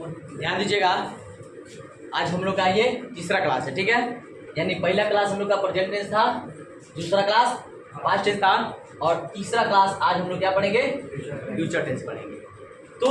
ध्यान दीजिएगा, आज हम लोग का ये तीसरा क्लास है, ठीक है। यानी पहला क्लास हम लोग का प्रेजेंट टेंस था, दूसरा क्लास पास्ट टेंस था और तीसरा क्लास आज हम लोग क्या पढ़ेंगे, फ्यूचर टेंस पढ़ेंगे। तो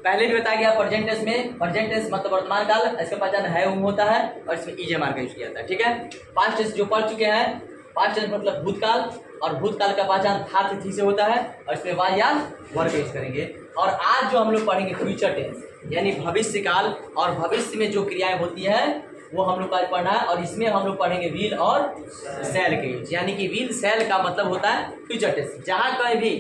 पहले भी बताया गया प्रेजेंट टेंस में, प्रेजेंट टेंस मतलब वर्तमान काल, इसका पहचान है होता है और इसमें इज मार्क यूज किया जाता है, ठीक है। पास्ट टेंस जो पढ़ चुके हैं, पास्ट टेंस मतलब भूतकाल और भूतकाल का पहचान था थी से होता है और इसमें वाज या वर का यूज करेंगे। और आज जो हम लोग पढ़ेंगे फ्यूचर टेंस यानी भविष्य काल, और भविष्य में जो क्रियाएं होती है वो हम लोग का पढ़ना है और इसमें हम लोग पढ़ेंगे विल और सेल के यूज। यानी कि विल सेल का मतलब होता है फ्यूचर टेंस। जहाँ कहीं भी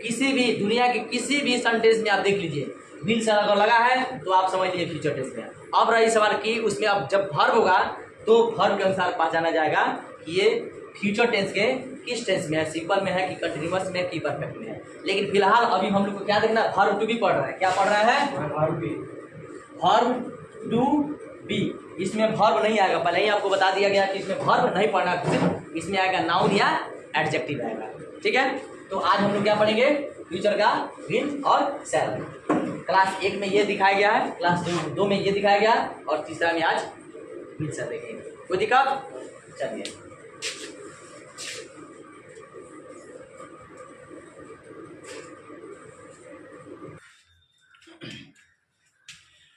किसी भी दुनिया के किसी भी सेंटेंस में आप देख लीजिए विल सेल अगर लगा है तो आप समझ लीजिए फ्यूचर टेंस में। अब रही सवाल कि उसमें अब जब वर्ब होगा तो वर्ब के अनुसार पहचाना जाएगा कि ये फ्यूचर टेंस के किस टेंस में है, सिंपल में है कि कंटिन्यूअस में है कि परफेक्ट में है। लेकिन फिलहाल अभी हम लोग को क्या देखना है, वर्ब टू बी पढ़ रहा है। क्या पढ़ रहा है, वर्ब टू बी। इसमें वर्ब नहीं आएगा, पहले ही आपको बता दिया गया कि इसमें वर्ब नहीं पढ़ना, सिर्फ इसमें आएगा नाउन या एडजेक्टिव आएगा, ठीक है। तो आज हम लोग क्या पढ़ेंगे, फ्यूचर का विल और सेल। क्लास 1 में ये दिखाया गया है, क्लास 2 में ये दिखाया गया और तीसरा में आज विल सेल देखेंगे। कोई दिक्कत, चलिए।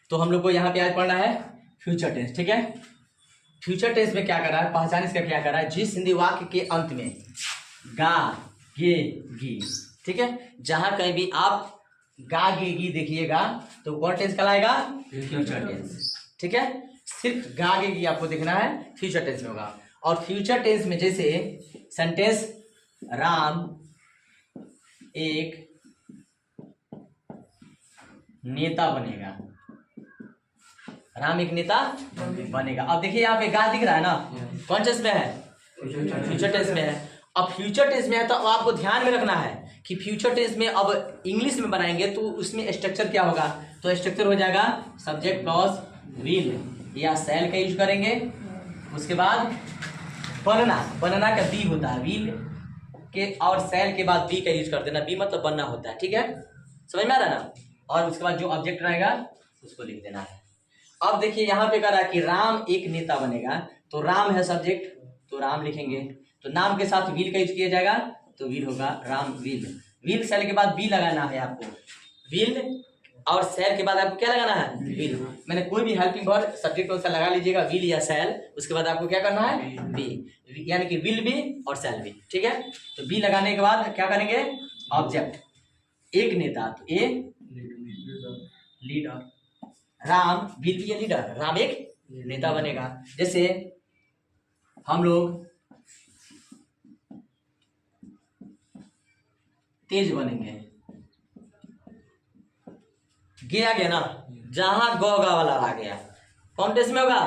तो हम लोग को यहाँ पे आज पढ़ना है फ्यूचर टेंस, ठीक है। फ्यूचर टेंस में क्या कर रहा है, पहचान इसका क्या कर रहा है, जिस हिंदी वाक्य के अंत में गा गे गी, ठीक है, जहां कहीं भी आप गा गे गी देखिएगा तो कौन टेंस कहलाएगा, फ्यूचर टेंस, ठीक है। सिर्फ गा गे गी आपको देखना है, फ्यूचर टेंस में होगा। और फ्यूचर टेंस में जैसे सेंटेंस राम एक नेता बनेगा, राम एक नेता बनेगा। अब देखिए यहाँ पे गा दिख रहा है ना, कौन टेंस में है, फ्यूचर टेंस में है। अब फ्यूचर टेंस में है तो आपको ध्यान में रखना है कि फ्यूचर टेंस में अब इंग्लिश में बनाएंगे तो उसमें स्ट्रक्चर क्या होगा, तो स्ट्रक्चर हो जाएगा सब्जेक्ट प्लस विल या सेल का यूज करेंगे। उसके बाद बनना, बनना का बी होता है, विल के और सेल के बाद बी का यूज कर देना, बी मतलब बनना होता है, ठीक है, समझ में आ रहा है ना। और उसके बाद जो ऑब्जेक्ट रहेगा उसको लिख देना है। अब देखिए यहाँ पे कह रहा है कि राम एक नेता बनेगा, तो राम है सब्जेक्ट तो राम लिखेंगे, तो नाम के साथ विल का यूज किया जाएगा तो विल होगा राम विल। विल सेल के बाद बी लगाना है आपको, विल और सेल के बाद आपको क्या लगाना है, विल। मैंने कोई भी हेल्पिंग वर्ड सब्जेक्ट अनुसार लगा लीजिएगा, विल या सेल, उसके बाद आपको क्या करना है, बी, यानी कि विल भी और सेल भी, ठीक है। तो बी लगाने के बाद क्या करेंगे, ऑब्जेक्ट एक नेता, तो a leader, Ram will be a leader, Ram एक नेता बनेगा। जैसे हम लोग तेज बनेंगे, गया गया ना, जहां गौ गा वाला आ गया, कौन टेंस में होगा,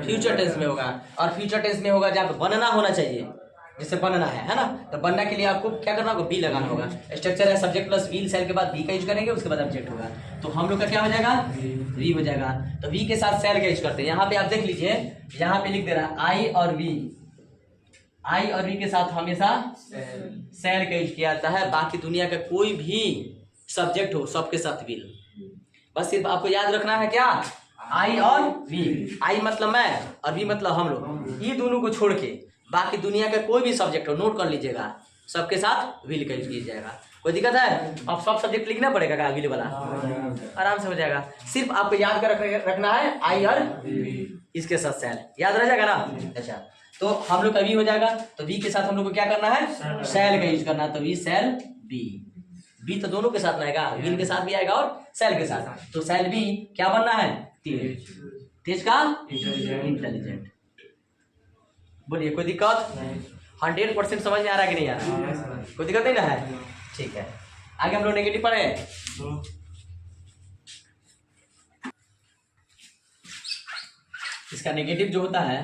फ्यूचर टेंस में होगा। और फ्यूचर टेंस में होगा जहाँ पे बनना होना चाहिए, जैसे बनना है ना, तो बनना के लिए आपको क्या करना होगा, बी लगाना होगा। स्ट्रक्चर है सब्जेक्ट प्लस विल, सेल के बाद बी का यूज करेंगे, उसके बाद ऑब्जेक्ट होगा, तो हम लोग का क्या हो जाएगा, वी हो जाएगा। तो वी के साथ सेल का यूज करते हैं। यहाँ पे आप देख लीजिए, यहाँ पे लिख दे रहा है आई और वी, आई और वी के साथ हमेशा सेल का यूज किया जाता है। बाकी दुनिया का कोई भी सब्जेक्ट हो सबके साथ विल, बस सिर्फ आपको याद रखना है क्या, आई और वी। आई मतलब मैं और वी मतलब हम लोग, ये दोनों को छोड़ के बाकी दुनिया का कोई भी सब्जेक्ट हो नोट कर लीजिएगा, सबके साथ विल का यूज किया जाएगा। कोई दिक्कत है, अब सब सब्जेक्ट लिखना पड़ेगा क्या, विल वाला आराम से हो जाएगा। सिर्फ आपको याद कर रखना है आई और इसके साथ सेल, याद रह जाएगा ना। अच्छा, तो हम लोग का वी हो जाएगा, तो वी के साथ हम लोग को क्या करना है, सेल का यूज करना है, तो वी सेल बी। बी तो दोनों के साथ आएगा, विल के साथ भी आएगा और सेल के साथ। तो सेल बी क्या बनना है, तेज, तेज का इंटेलिजेंट। बोलिए कोई दिक्कत, 100% समझ में आ रहा है कि नहीं आ रहा, कोई दिक्कत नहीं ना है, ठीक है। आगे हम लोग नेगेटिव पढ़े, इसका नेगेटिव जो होता है,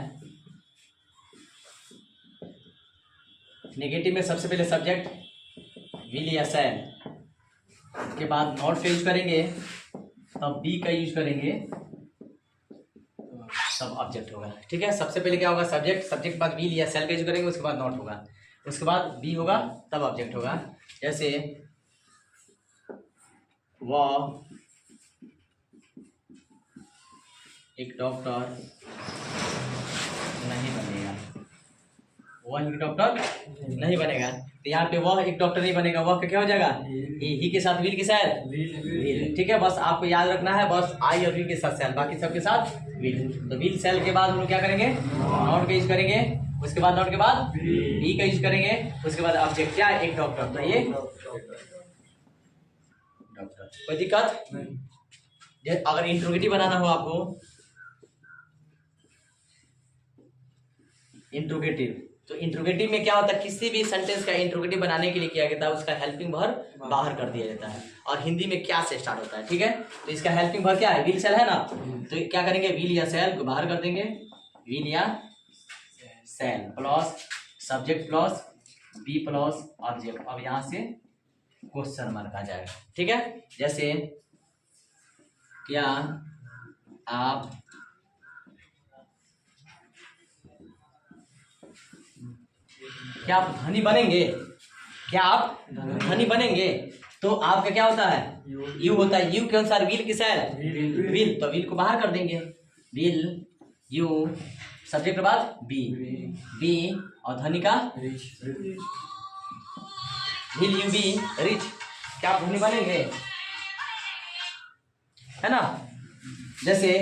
नेगेटिव में सबसे पहले सब्जेक्ट विल या सेल, उसके बाद नॉट का यूज करेंगे, तब बी का यूज करेंगे, तब ऑब्जेक्ट होगा, ठीक है। सबसे पहले क्या होगा, सब्जेक्ट, सब्जेक्ट के बाद विल या सेल का यूज करेंगे, उसके बाद नॉट होगा, उसके बाद बी होगा, तब ऑब्जेक्ट होगा। जैसे वह एक डॉक्टर नहीं बनेगा, वह एक डॉक्टर नहीं बनेगा। तो यहाँ पे वह एक डॉक्टर नहीं बनेगा, वह क्या हो जाएगा, ही के साथ विल के साथ विल। ठीक है, बस आपको याद रखना है, बस आई और विल के साथ सेल, बाकी सबके साथ विल। तो विल सेल के बाद हम लोग क्या करेंगे, नॉट का यूज करेंगे, उसके बाद नॉट के बाद बी का यूज करेंगे, उसके बाद ऑब्जेक्ट क्या है, एक डॉक्टर। तो ये डॉक्टर, कोई दिक्कत नहीं। अगर इंट्रोगेटिव बनाना हो आपको, इंट्रोगेटिव, तो इंट्रोगेटिव में क्या होता है, किसी भी सेंटेंस का इंट्रोगेटिव बनाने के लिए किया जाता है, उसका हेल्पिंग वर्ब बाहर कर दिया जाता है। और हिंदी में क्या से स्टार्ट होता है, ठीक है, तो इसका हेल्पिंग वर्ब क्या है, विल सेल है ना, तो क्या करेंगे, विल या सेल को बाहर कर देंगे, विल या shall plus subject plus be plus object. अब यहाँ से क्वेश्चन मार्क आ जाएगा, ठीक है। जैसे क्या आप धनी बनेंगे, क्या आप धनी बनेंगे, तो आपका क्या होता है, यू होता है, यू के अनुसार विल की सेल विल, तो विल को बाहर कर देंगे, विल यू, सब्जेक्ट के बाद बी, बी और धनी का विल यू बी रिच, क्या आप धनी बनेंगे, है ना। जैसे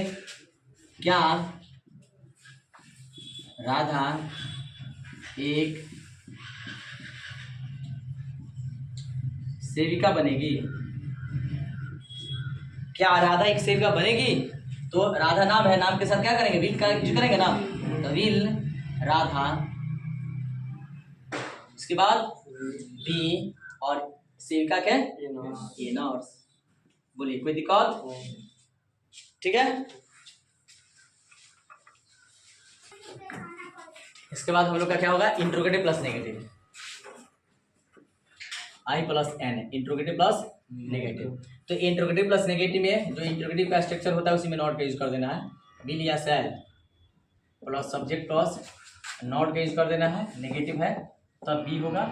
क्या राधा एक सेविका बनेगी, क्या राधा एक सेविका बनेगी, तो राधा नाम है, नाम के साथ क्या करेंगे, विल का यूज करेंगे ना, तो विल राधा, उसके बाद बी और सेविका के ए नर्स। बोलिए कोई दिक्कत, ठीक है। इसके बाद हम लोग का क्या होगा, interrogative plus negative, I plus N, interrogative plus negative. तो इंट्रोगेटिव प्लस नेगेटिव में जो इंट्रोगेटिव का स्ट्रक्चर होता है उसी में नॉट का यूज कर देना है, विल या shall plus subject plus not का यूज कर देना है, नेगेटिव है तब बी होगा,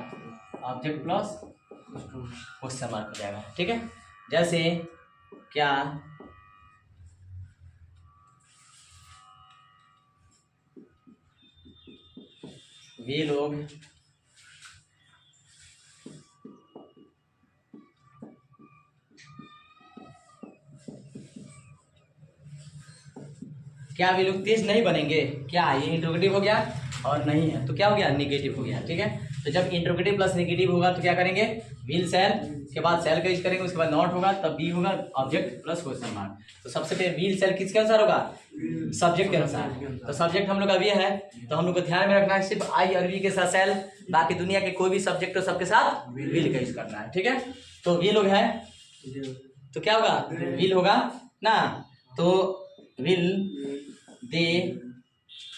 ऑब्जेक्ट प्लस क्वेश्चन मार्क हो जाएगा, ठीक है। जैसे क्या वे लोग क्या वे लोग तेज नहीं बनेंगे, क्या ये इंट्रोगेटिव हो गया और नहीं है तो क्या हो गया, नेगेटिव हो गया, ठीक है। तो जब इंट्रोगेटिव प्लस नेगेटिव होगा तो क्या करेंगे, विल सेल के बाद सेल का यूज करेंगे, उसके बाद नॉट होगा तब बी होगा, ऑब्जेक्ट प्लस क्वेश्चन मार्क। तो सबसे पहले विल सेल किसके अनुसार होगा, सब्जेक्ट के अनुसार। तो सब्जेक्ट हम लोग का ये है, तो हम लोग को ध्यान में रखना है सिर्फ आई और वी के साथ सेल, बाकी दुनिया के कोई भी सब्जेक्ट हो सबके साथ विल का यूज करना है, ठीक है। तो वी लोग है तो क्या होगा, विल होगा ना, तो विल दे,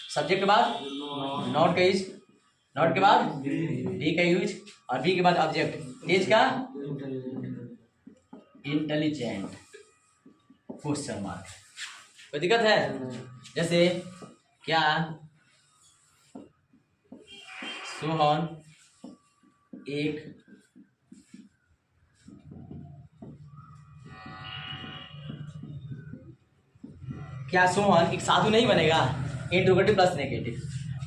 सब्जेक्ट के बाद नॉट का यूज, नॉट के बाद बी का यूज और बी के बाद ऑब्जेक्ट, तेज का इंटेलिजेंट क्वेश्चन मार्क। कोई दिक्कत है। जैसे क्या सोहन एक क्या सोहन एक साधु नहीं बनेगा, इंट्रोगेटिव प्लस नेगेटिव।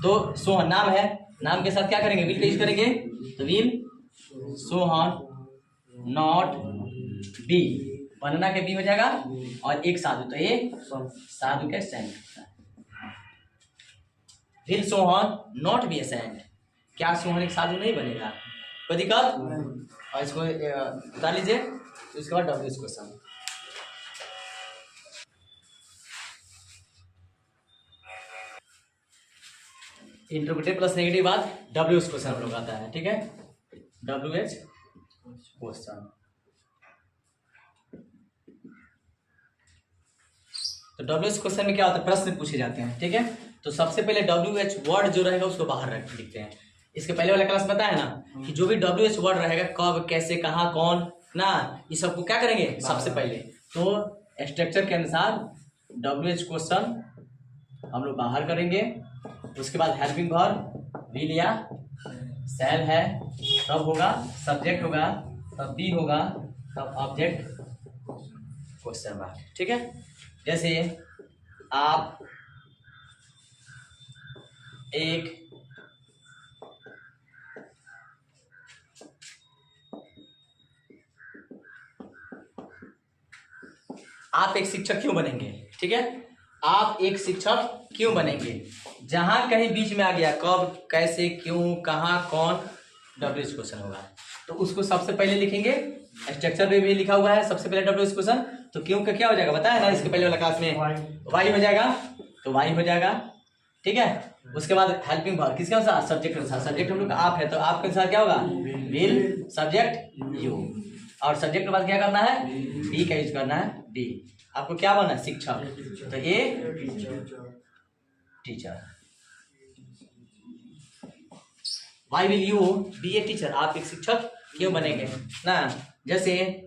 तो सोहन नाम है, नाम के साथ क्या करेंगे, विल का यूज करेंगे, तो विल सोहन नॉट बी, बनना के बी हो जाएगा और एक साधु, तो ये साधु के saint, will Sohan not B a saint, क्या सोहन एक साधु नहीं बनेगा, कोई दिक्कत। और इसको उतार लीजिए, उसके बाद W question, interrogative plus negative बाद डब्ल्यू एच क्वेश्चन हम लोग आता है, ठीक है, डब्ल्यू एच क्वेश्चन। तो डब्ल्यू एच क्वेश्चन में क्या होता है, प्रश्न पूछे जाते हैं, ठीक है। तो सबसे पहले डब्ल्यू एच वर्ड जो रहेगा उसको बाहर रख लिखते हैं। इसके पहले वाला क्लास पता है ना कि जो भी डब्ल्यू एच वर्ड रहेगा, कब कैसे कहाँ कौन ना, ये सबको क्या करेंगे सबसे पहले, तो स्ट्रक्चर के अनुसार डब्ल्यू एच क्वेश्चन हम लोग बाहर करेंगे, उसके बाद हेल्पिंग वर्ब विल या सेल है तब होगा, सब्जेक्ट होगा तब बी होगा, तब ऑब्जेक्ट क्वेश्चन मार्क, ठीक है। जैसे आप एक शिक्षक क्यों बनेंगे? ठीक है, आप एक शिक्षक क्यों बनेंगे? जहां कहीं बीच में आ गया कब, कैसे, क्यों, कहां, कौन, डब्ल्यू क्वेश्चन होगा। तो उसको सबसे पहले लिखेंगे, स्ट्रक्चर में भी लिखा हुआ है सबसे पहले डब्ल्यू क्वेश्चन। तो क्यों का क्या हो जाएगा बताया ना इसके पहले वाला क्लास में, वाई हो जाएगा, तो वाई हो जाएगा। ठीक है, उसके बाद हेल्पिंग वर्ब किसके अनुसार, सब्जेक्ट के अनुसार। सब्जेक्ट हम लोग का आप है तो आपके अनुसार क्या होगा, विल, सब्जेक्ट यू, और सब्जेक्ट के बाद क्या करना है, बी का यूज करना है, बी। आपको क्या बनना है, शिक्षक, तो a teacher. Why will you be a teacher, आप एक शिक्षक क्यों बनेंगे ना। जैसे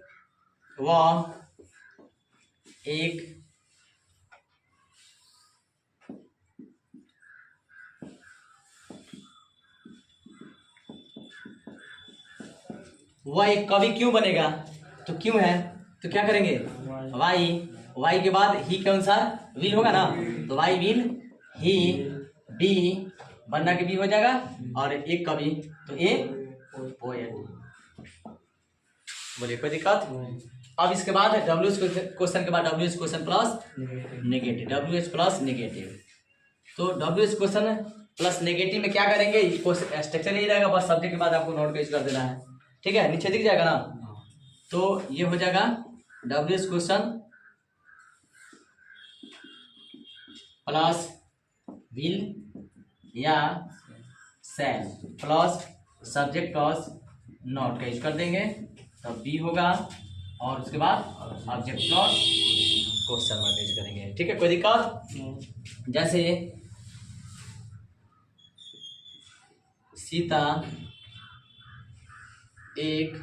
वह एक कवि क्यों बनेगा, तो क्यों है तो क्या करेंगे, वाई के बाद ही के अनुसार विल होगा ना, तो वाई विल ही बी, बनना के बी हो जाएगा, और एक कवि तो ए पोएट। बोलिए कोई दिक्कत? अब इसके बाद डब्ल्यू क्वेश्चन के बाद W question plus negative, W plus negative. तो डब्ल्यू क्वेश्चन प्लस नेगेटिव में क्या करेंगे, स्ट्रक्चर यही रहेगा, बस सब्जेक्ट के बाद आपको नोट पेज कर देना है। ठीक है, नीचे दिख जाएगा ना, तो ये हो जाएगा डब्ल्यू क्वेश्चन प्लस विल या shall plus subject plus not का यूज कर देंगे, तो बी होगा, और उसके बाद object plus question mark use करेंगे। ठीक है, कोई दिक्कत? जैसे सीता एक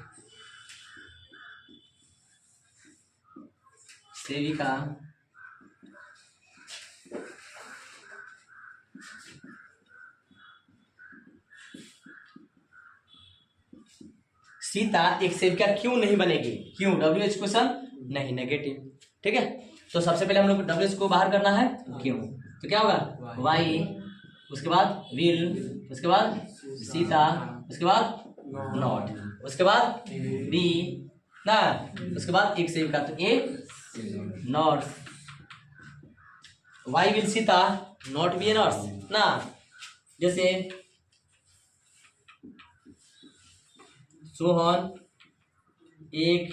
सेविका सीता एक सेविका क्यों नहीं बनेगी, क्यों, डब्ल्यू एच क्वेश्चन नहीं, नेगेटिव। ठीक है, तो सबसे पहले हम लोग को डब्ल्यू एच को बाहर करना है, क्यों, तो क्या होगा, वाई, उसके बाद विल, उसके बाद सीता, उसके बाद नॉट, उसके बाद बी ना, उसके बाद एक सेविका, तो A not, Y will Sita, not B A not ना। जैसे सोहन एक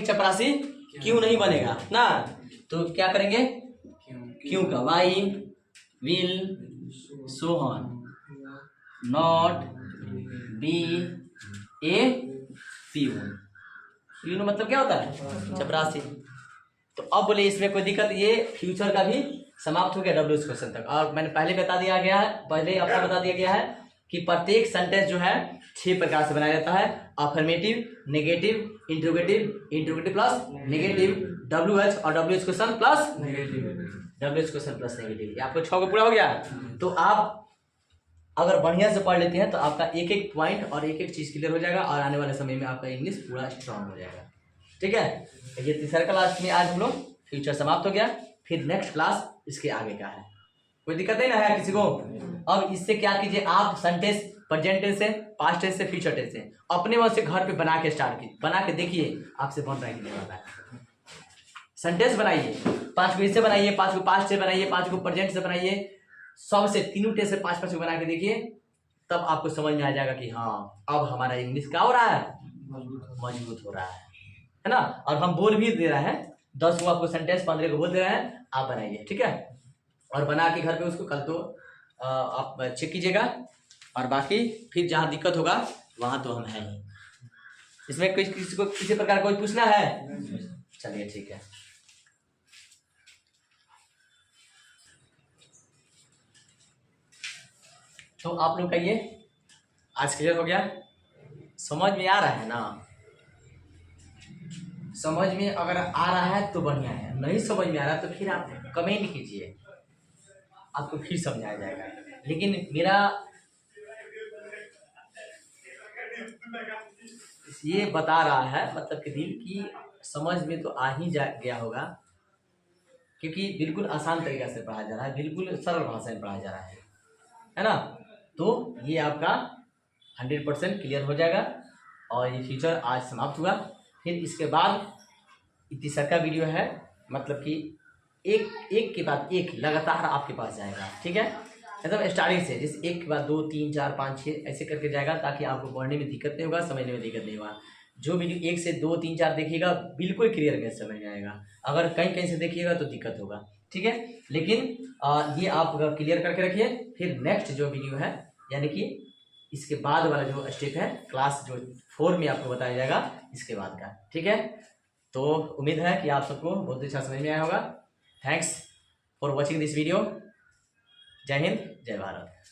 चपरासी क्यों नहीं बनेगा ना, तो क्या करेंगे, क्यों का, why will Sohan not B a peon. Peon मतलब क्या होता है, चपरासी। तो अब बोले इसमें कोई दिक्कत, ये फ्यूचर का भी समाप्त हो गया डब्ल्यू क्वेश्चन तक। और मैंने पहले बता दिया गया है, पहले आपको बता दिया गया है कि प्रत्येक सेंटेंस जो है 6 प्रकार से बनाया जाता है, affirmative, negative, interrogative plus negative, W H और W H question plus negative. आपको 6 को पूरा हो गया। तो आप अगर बढ़िया से पढ़ लेते हैं तो आपका एक एक पॉइंट और एक एक चीज क्लियर हो जाएगा, और आने वाले समय में आपका इंग्लिश पूरा स्ट्रांग हो जाएगा। ठीक है, ये तीसरा क्लास में आज हम लोग फ्यूचर समाप्त हो गया, फिर नेक्स्ट क्लास इसके आगे का है। कोई दिक्कत नहीं ना है किसी को? अब इससे क्या कीजिए, आप सेंटेंस प्रेजेंट टेंस से, पास्ट टेंस से, फ्यूचर टेंस से अपने मन से घर पे बना के स्टार्ट कीजिए, बना के देखिए आपसे बन रहा है कि नहीं बन रहा है। सेंटेंस बनाइए, 5 को इससे बनाइए, 5 को पास्ट से बनाइए, 5 को प्रेजेंट से बनाइए, सबसे तीनों टेंस से 5-5 को बना के देखिए, तब आपको समझ में आ जाएगा कि हाँ अब हमारा इंग्लिश क्या हो रहा है, मजबूत हो रहा है ना। और हम बोल भी दे रहे हैं, 10 को आपको सेंटेंस, 15 को बोल दे रहे हैं, आप बनाइए। ठीक है, और बना के घर पे उसको कल तो आप चेक कीजिएगा, और बाकी फिर जहाँ दिक्कत होगा वहाँ तो हम हैं ही। इसमें किसी को किसी प्रकार कोई पूछना है? चलिए ठीक है। तो आप लोग का ये आज क्लियर हो गया, समझ में आ रहा है ना? समझ में अगर आ रहा है तो बढ़िया है, नहीं समझ में आ रहा है तो फिर आप कमेंट कीजिए। आपको फिर समझाया जाएगा। लेकिन मेरा ये बता रहा है मतलब कि दिल की समझ में तो आ ही जा गया होगा, क्योंकि बिल्कुल आसान तरीका से पढ़ाया जा रहा है, बिल्कुल सरल भाषा में पढ़ाया जा रहा है ना। तो ये आपका 100% क्लियर हो जाएगा और ये फ्यूचर आज समाप्त हुआ। फिर इसके बाद तीसरा का वीडियो है, मतलब कि एक के बाद एक लगातार आपके पास जाएगा, ठीक है, मतलब स्टार्टिंग से, जैसे एक के बाद 2 3 4 5 6 ऐसे करके जाएगा, ताकि आपको पढ़ने में दिक्कत नहीं होगा, समझने में दिक्कत नहीं होगा। जो वीडियो 1 से 2 3 4 देखिएगा बिल्कुल क्लियर में समझ में आएगा, अगर कहीं कहीं से देखिएगा तो दिक्कत होगा, ठीक है। लेकिन ये आप अगर क्लियर करके रखिए, फिर नेक्स्ट जो वीडियो है यानी कि इसके बाद वाला जो स्टेप है क्लास जो 4 में आपको बताया जाएगा इसके बाद का, ठीक है। तो उम्मीद है कि आप सबको बहुत अच्छा समझ में आया होगा। Thanks for watching this video. जय हिंद, जय भारत।